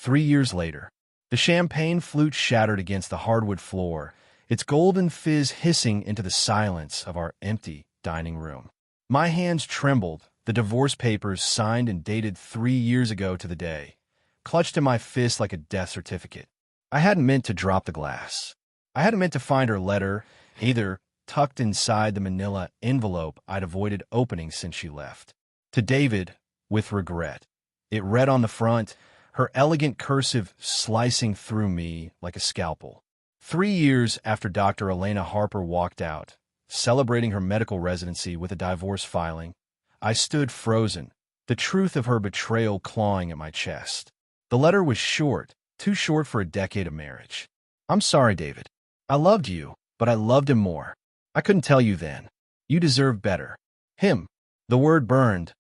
3 years later. The champagne flute shattered against the hardwood floor, its golden fizz hissing into the silence of our empty dining room. My hands trembled, the divorce papers signed and dated 3 years ago to the day, clutched in my fist like a death certificate. I hadn't meant to drop the glass. I hadn't meant to find her letter, either tucked inside the manila envelope I'd avoided opening since she left. To David, with regret. It read on the front, her elegant cursive slicing through me like a scalpel. 3 years after Dr. Elena Harper walked out, celebrating her medical residency with a divorce filing, I stood frozen, the truth of her betrayal clawing at my chest. The letter was short, too short for a decade of marriage. I'm sorry, David. I loved you, but I loved him more. I couldn't tell you then. You deserve better. Him. The word burned,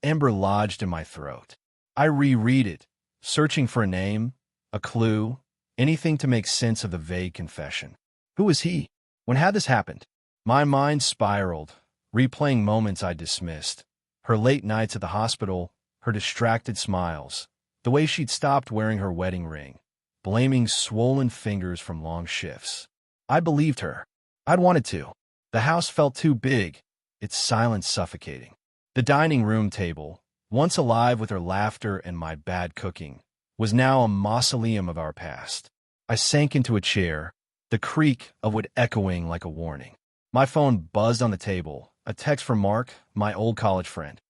ember lodged in my throat. I reread it, searching for a name, a clue, anything to make sense of the vague confession. Who was he? When had this happened? My mind spiraled, replaying moments I dismissed. Her late nights at the hospital, her distracted smiles, the way she'd stopped wearing her wedding ring, blaming swollen fingers from long shifts. I believed her. I'd wanted to. The house felt too big, its silence suffocating. The dining room table, once alive with her laughter and my bad cooking, was now a mausoleum of our past. I sank into a chair, the creak of wood echoing like a warning. My phone buzzed on the table, a text from Mark, my old college friend.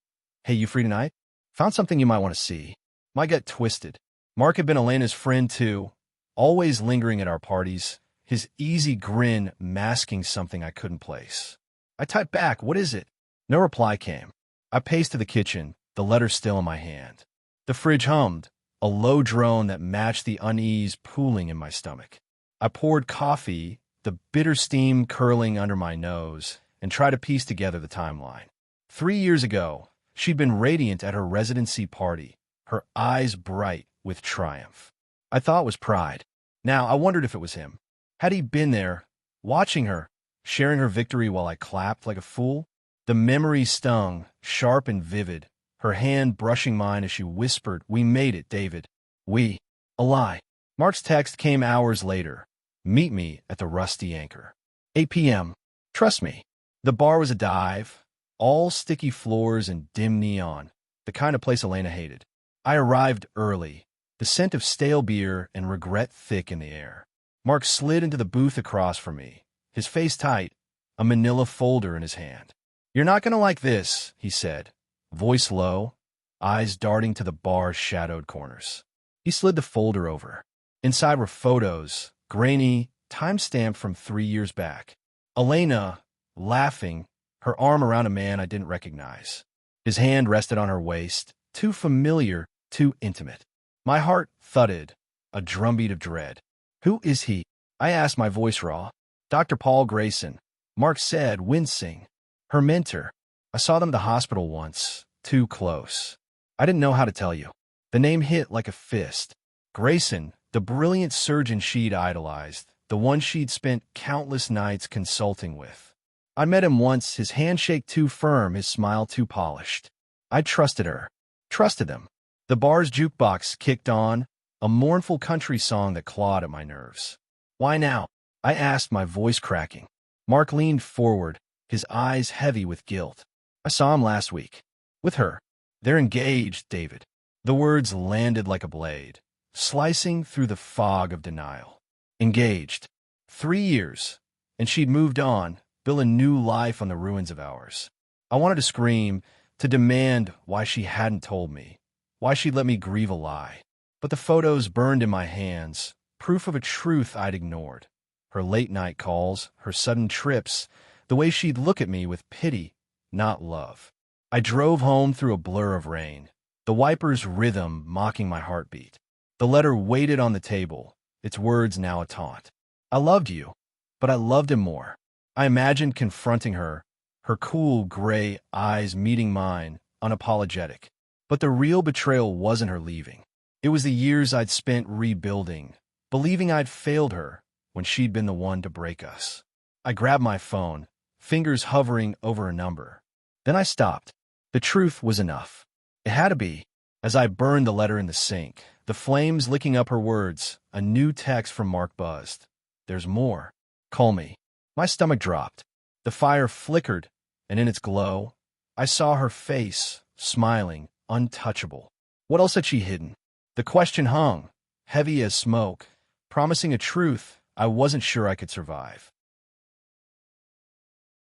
Hey, you free tonight? Found something you might want to see. My gut twisted. Mark had been Elena's friend too, always lingering at our parties, his easy grin masking something I couldn't place. I typed back, what is it? No reply came. I paced to the kitchen, the letter still in my hand. The fridge hummed, a low drone that matched the unease pooling in my stomach. I poured coffee, the bitter steam curling under my nose, and tried to piece together the timeline. 3 years ago, she'd been radiant at her residency party, her eyes bright with triumph. I thought it was pride. Now I wondered if it was him. Had he been there, watching her, sharing her victory while I clapped like a fool? The memory stung, sharp and vivid, her hand brushing mine as she whispered, "We made it, David. We." A lie. Mark's text came hours later. Meet me at the Rusty Anchor. 8 p.m. Trust me. The bar was a dive, all sticky floors and dim neon, the kind of place Elena hated. I arrived early, the scent of stale beer and regret thick in the air. Mark slid into the booth across from me, his face tight, a manila folder in his hand. "You're not going to like this," he said, voice low, eyes darting to the bar's shadowed corners. He slid the folder over. Inside were photos, grainy, time-stamped from 3 years back. Elena, laughing, her arm around a man I didn't recognize. His hand rested on her waist, too familiar, too intimate. My heart thudded, a drumbeat of dread. "Who is he?" I asked, my voice raw. "Dr. Paul Grayson," Mark said, wincing. "Her mentor. I saw them at the hospital once, too close. I didn't know how to tell you." The name hit like a fist. Grayson, the brilliant surgeon she'd idolized, the one she'd spent countless nights consulting with. I met him once, his handshake too firm, his smile too polished. I trusted her. Trusted them. The bar's jukebox kicked on, a mournful country song that clawed at my nerves. "Why now?" I asked, my voice cracking. Mark leaned forward, his eyes heavy with guilt. "I saw him last week. With her. They're engaged, David." The words landed like a blade, slicing through the fog of denial. Engaged. 3 years, and she'd moved on, built a new life on the ruins of ours. I wanted to scream, to demand why she hadn't told me, why she'd let me grieve a lie. But the photos burned in my hands, proof of a truth I'd ignored. Her late-night calls, her sudden trips, the way she'd look at me with pity, not love. I drove home through a blur of rain, the wiper's rhythm mocking my heartbeat. The letter waited on the table, its words now a taunt. "I loved you, but I loved him more." I imagined confronting her, her cool gray eyes meeting mine, unapologetic. But the real betrayal wasn't her leaving. It was the years I'd spent rebuilding, believing I'd failed her when she'd been the one to break us. I grabbed my phone, fingers hovering over a number. Then I stopped. The truth was enough. It had to be. As I burned the letter in the sink, The flames licking up her words. A new text from Mark buzzed. There's more. Call me. My stomach dropped. The fire flickered, and in its glow, I saw her face, smiling, untouchable. What else had she hidden? The question hung, heavy as smoke, promising a truth I wasn't sure I could survive.